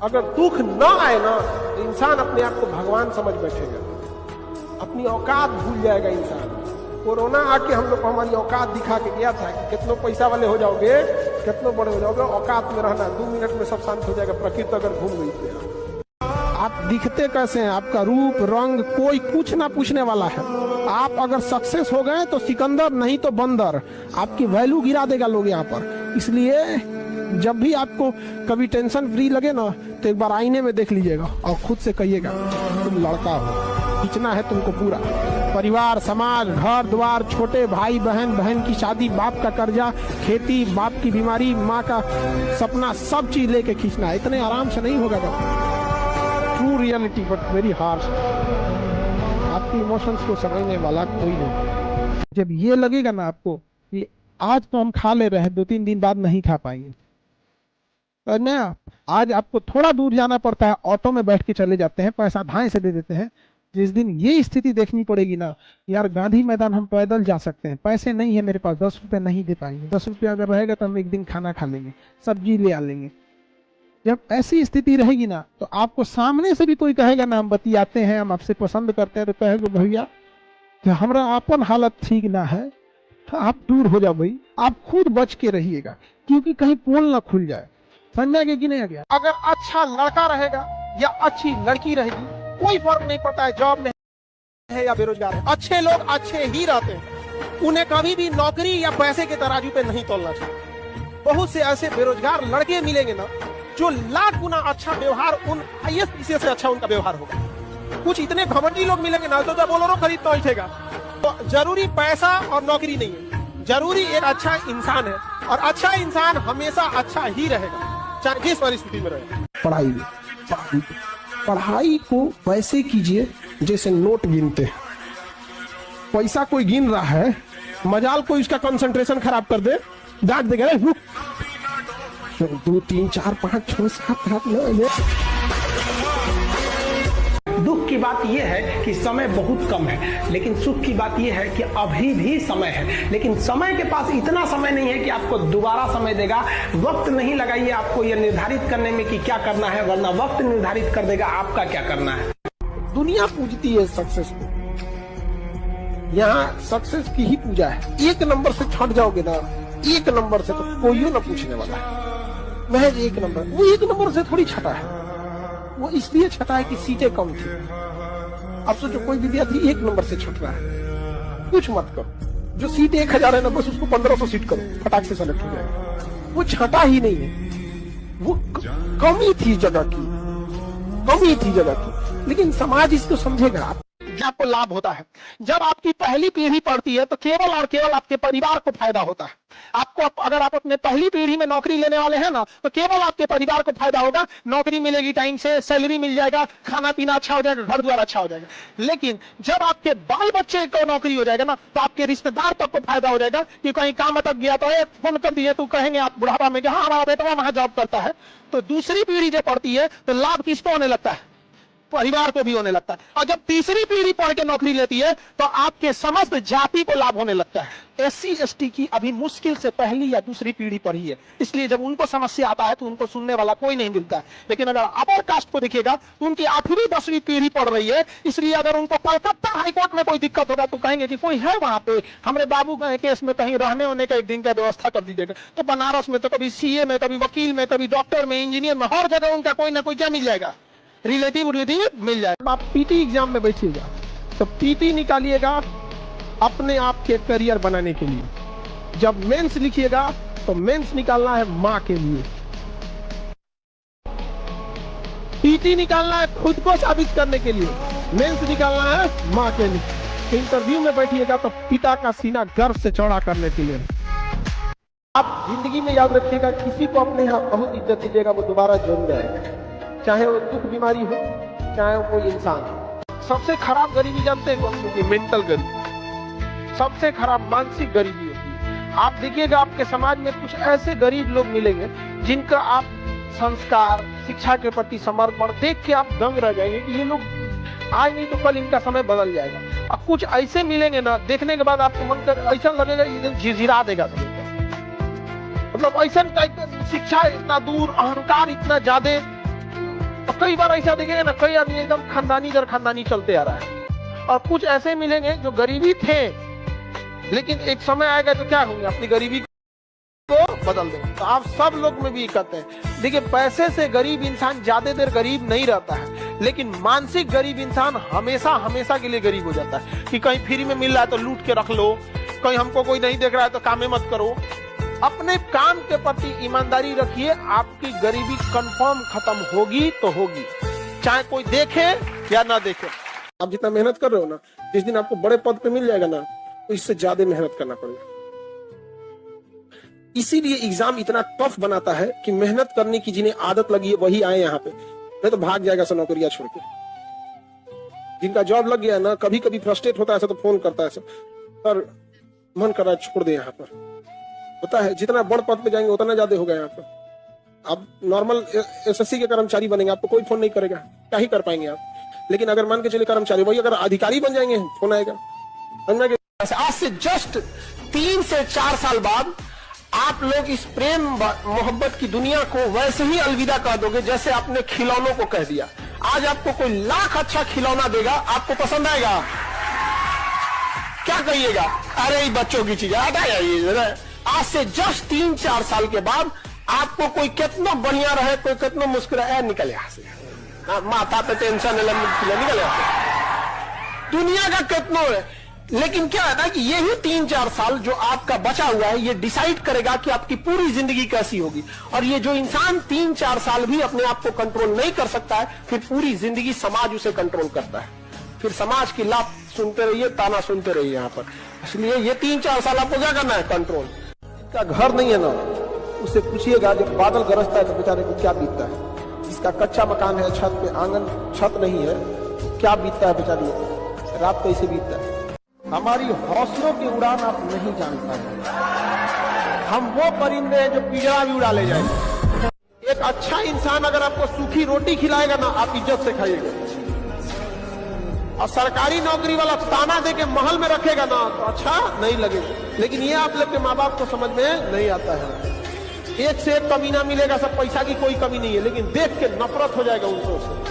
अगर दुख ना आए ना तो इंसान अपने आप को भगवान समझ बैठेगा, अपनी औकात भूल जाएगा इंसान। कोरोना आके हम लोग को हमारी औकात दिखा के गया था कि कितनों पैसा वाले हो जाओगे, कितनों बड़े हो जाओगे, औकात में रहना, 2 मिनट में सब शांत हो जाएगा। प्रकृति अगर घूम गई तो आप दिखते कैसे हैं, आपका रूप रंग कोई कुछ ना पूछने वाला है। आप अगर सक्सेस हो गए तो सिकंदर, नहीं तो बंदर, आपकी वैल्यू गिरा देगा लोग यहाँ पर। इसलिए जब भी आपको कभी टेंशन फ्री लगे ना तो एक बार आईने में देख लीजिएगा और खुद से कहिएगा तुम लड़का हो, खींचना है तुमको पूरा। परिवार, समाज, घर द्वार, छोटे भाई बहन, बहन की शादी, बाप का कर्जा, खेती, बाप की बीमारी, माँ का सपना, सब चीज लेके खींचना है। इतने आराम से नहीं होगा true reality but very harsh. आपकी इमोशंस को समझने वाला कोई नहीं। जब ये लगेगा ना आपको कि आज तो हम खा ले रहे हैं, 2-3 दिन बाद नहीं खा पाएंगे, तो ना आज आपको थोड़ा दूर जाना पड़ता है, ऑटो में बैठ के चले जाते हैं, पैसा धाए से दे देते हैं। जिस दिन ये स्थिति देखनी पड़ेगी ना, यार गांधी मैदान हम पैदल जा सकते हैं, पैसे नहीं है मेरे पास, 10 रुपये नहीं दे पाएंगे, 10 रुपया अगर रहेगा तो हम एक दिन खाना खा लेंगे, सब्जी ले आ लेंगे। जब ऐसी स्थिति रहेगी ना तो आपको सामने से भी कोई कहेगा ना हम बतियाते हैं, हम आपसे पसंद करते हैं, तो कहेगा भैया हमारा अपन हालत ठीक ना है, तो आप दूर हो जाओ भाई। आप खुद बच के रहिएगा क्योंकि कहीं पोल ना खुल जाए। समझ गए कि नहीं आ गया? अगर अच्छा लड़का रहेगा या अच्छी लड़की रहेगी, कोई फर्क नहीं पड़ता है जॉब में है या बेरोजगार है। अच्छे लोग अच्छे ही रहते हैं, उन्हें कभी भी नौकरी या पैसे के तराजू पे नहीं तोलना चाहिए। बहुत से ऐसे बेरोजगार लड़के मिलेंगे ना जो लाख गुना अच्छा व्यवहार, उन IAS से अच्छा उनका व्यवहार होगा। कुछ इतने घमंडी लोग मिलेंगे ना तो बोलेरो खरीद तो उठेगा। तो जरूरी पैसा और नौकरी नहीं है, जरूरी एक अच्छा इंसान है, और अच्छा इंसान हमेशा अच्छा ही रहेगा चाहे जिस परिस्थिति में रहे। पढ़ाई को वैसे कीजिए जैसे नोट गिनते हैं। पैसा कोई गिन रहा है, मजाल कोई उसका कंसंट्रेशन खराब कर दे, डांट देगा 2 3 4 5 6 7 8 9। दुख की बात यह है कि समय बहुत कम है, लेकिन सुख की बात यह है कि अभी भी समय है। लेकिन समय के पास इतना समय नहीं है कि आपको दोबारा समय देगा। वक्त नहीं लगाइए आपको यह निर्धारित करने में कि क्या करना है, वरना वक्त निर्धारित कर देगा आपका क्या करना है। दुनिया पूजती है सक्सेस को, यहाँ सक्सेस की ही पूजा है। 1 नंबर से छट जाओगे ना, 1 नंबर से तो कोई ना पूछने वाला है। महज 1 नंबर, वो 1 नंबर से थोड़ी छटा है, वो इसलिए छटा है कि सीटें कम थी। अब सोचो कोई विद्यार्थी 1 नंबर से छट रहा है, कुछ मत करो, जो सीट 1000 है ना बस उसको 1500 सीट करो, फटाक से सेलेक्ट हो जाएगा। वो छटा ही नहीं है, वो कमी थी जगह की, कमी थी जगह की, लेकिन समाज इसको समझेगा। आपको लाभ होता है जब आपकी पहली पीढ़ी पढ़ती है तो केवल और केवल आपके परिवार को फायदा होता है। आपको अगर आप अपने पहली पीढ़ी में नौकरी लेने वाले हैं ना तो केवल आपके परिवार को फायदा होगा। नौकरी मिलेगी टाइम से, सैलरी मिल जाएगा, खाना पीना अच्छा हो जाएगा, घर द्वार अच्छा हो जाएगा। लेकिन जब आपके बाल बच्चे को नौकरी हो जाएगा ना तो आपके रिश्तेदार तक को फायदा हो जाएगा कि कहीं काम अटक गया तो फोन कर दिए तो कहेंगे आप बुढ़ापा में कि हाँ हमारा बेटा वहां जॉब करता है। तो दूसरी पीढ़ी जब पढ़ती है तो लाभ किसको होने लगता है? परिवार को भी होने लगता है। और जब तीसरी पीढ़ी पढ़ के नौकरी लेती है तो आपके समस्त जाति को लाभ होने लगता है। SC ST की अभी मुश्किल से पहली या दूसरी पीढ़ी पढ़ी है, इसलिए जब उनको समस्या आता है तो उनको सुनने वाला कोई नहीं मिलता है। लेकिन अगर अपर कास्ट को देखिएगा तो उनकी 8वीं 10वीं पीढ़ी पढ़ रही है, इसलिए अगर उनको कलकत्ता हाईकोर्ट में कोई दिक्कत होगा तो कहेंगे कि कोई है वहां पे, हमारे बाबू के केस में कहीं रहने होने का 1 दिन का व्यवस्था कर दीजिएगा। तो बनारस में तो कभी CA में, कभी वकील में, कभी डॉक्टर में, इंजीनियर में, हर जगह उनका कोई ना कोई क्या मिल जाएगा, रिलेटिव मिल जाएगा। आप PT एग्जाम में बैठिएगा तो PT निकालिएगा अपने आप के करियर बनाने के लिए। जब मेंस लिखिएगा तो मेंस निकालना है माँ के लिए, PT निकालना है खुद को साबित करने के लिए, मेंस निकालना है माँ के लिए। इंटरव्यू में बैठिएगा तो पिता का सीना गर्व से चौड़ा करने के लिए। आप जिंदगी में याद रखिएगा, किसी को अपने यहाँ बहुत इज्जत दीजिएगा वो दोबारा जरूर आएगा, चाहे वो दुख बीमारी हो, चाहे वो कोई इंसान हो। सबसे खराब गरीबी जानते हैं कौन सी? मेंटल गरीबी, सबसे खराब मानसिक गरीबी होती है। आप देखिएगा आपके समाज में कुछ ऐसे गरीब लोग मिलेंगे जिनका आप संस्कार, शिक्षा के प्रति समर्पण देख के आप दंग रह जाएंगे कि ये लोग आज नहीं तो कल इनका समय बदल जाएगा। और कुछ ऐसे मिलेंगे ना, देखने के बाद आपको मन कर ऐसा लगेगा ये झिझिरा देगा, मतलब ऐसा टाइप का शिक्षा इतना दूर, अहंकार इतना ज्यादा, और कई बार ऐसा देखेगा ना, कई आदमी एकदम खानदानी दर खानदानी चलते आ रहा है, और कुछ ऐसे मिलेंगे जो गरीबी थे, लेकिन एक समय आएगा तो क्या होंगे, अपनी गरीबी को बदल देंगे। तो आप सब लोग में भी कहते हैं, देखिए पैसे से गरीब इंसान ज्यादा देर गरीब नहीं रहता है, लेकिन मानसिक गरीब इंसान हमेशा हमेशा के लिए गरीब हो जाता है कि कहीं फ्री में मिल रहा है तो लूट के रख लो, कहीं हमको कोई नहीं देख रहा है तो कामे मत करो। अपने काम के प्रति ईमानदारी रखिए, आपकी गरीबी कंफर्म खत्म होगी तो होगी, चाहे कोई देखे या ना देखे। आप जितना मेहनत कर रहे हो ना, जिस दिन आपको बड़े पद पे मिल जाएगा ना, तो इससे ज्यादा मेहनत करना पड़ेगा। इसीलिए एग्जाम इतना टफ बनाता है कि मेहनत करने की जिन्हें आदत लगी है वही आए यहाँ पे, नहीं तो भाग जाएगा सब नौकरियां छोड़ के। जिनका जॉब लग गया ना, कभी कभी फ्रस्ट्रेट होता है तो फोन करता है सर मन कर रहा है छोड़ दे यहाँ पर। पता है जितना बड़ पद पे जाएंगे उतना ज्यादा होगा यहाँ पर। आप नॉर्मल एसएससी के कर्मचारी बनेंगे, आपको कोई फोन नहीं करेगा, क्या ही कर पाएंगे आप। लेकिन अगर मान के चले कर्मचारी, वही अगर अधिकारी बन जाएंगे फोन आएगा। आज से जस्ट 3 से 4 साल बाद आप लोग इस प्रेम मोहब्बत की दुनिया को वैसे ही अलविदा कह दोगे जैसे आपने खिलौनों को कह दिया। आज आपको कोई लाख अच्छा खिलौना देगा, आपको पसंद आएगा? क्या कहिएगा, अरे बच्चों की चीज है। आज से जस्ट 3-4 साल के बाद आपको कोई कितना बढ़िया रहे, कोई कितना मुस्कुराए, निकले यहाँ से, माथा पे टेंशन निकले दुनिया का कितना है। लेकिन क्या है ना कि यही 3-4 साल जो आपका बचा हुआ है, ये डिसाइड करेगा कि आपकी पूरी जिंदगी कैसी होगी। और ये जो इंसान 3-4 साल भी अपने आप को कंट्रोल नहीं कर सकता है, फिर पूरी जिंदगी समाज उसे कंट्रोल करता है। फिर समाज की लात सुनते रहिए, ताना सुनते रहिए यहाँ पर। इसलिए ये 3-4 साल आपको क्या करना है, कंट्रोल। जिसका घर नहीं है ना, उससे पूछिएगा जब बादल गरजता है तो बेचारे को क्या बीतता है। जिसका कच्चा मकान है, छत पे आंगन छत नहीं है, क्या बीतता है बेचारी, रात कैसे बीतता है। हमारी हौसलों की उड़ान आप नहीं जान पाए। हम वो परिंदे हैं जो पिंजरा भी उड़ा ले जाएंगे। एक अच्छा इंसान अगर आपको सूखी रोटी खिलाएगा ना, आप इज्जत से खाइएगा। और सरकारी नौकरी वाला ताना दे के महल में रखेगा ना, तो अच्छा नहीं लगेगा। लेकिन ये आप लोग के माँ बाप को समझ में नहीं आता है। एक से एक कमी ना मिलेगा, सब पैसा की कोई कमी नहीं है, लेकिन देख के नफरत हो जाएगा उनको से।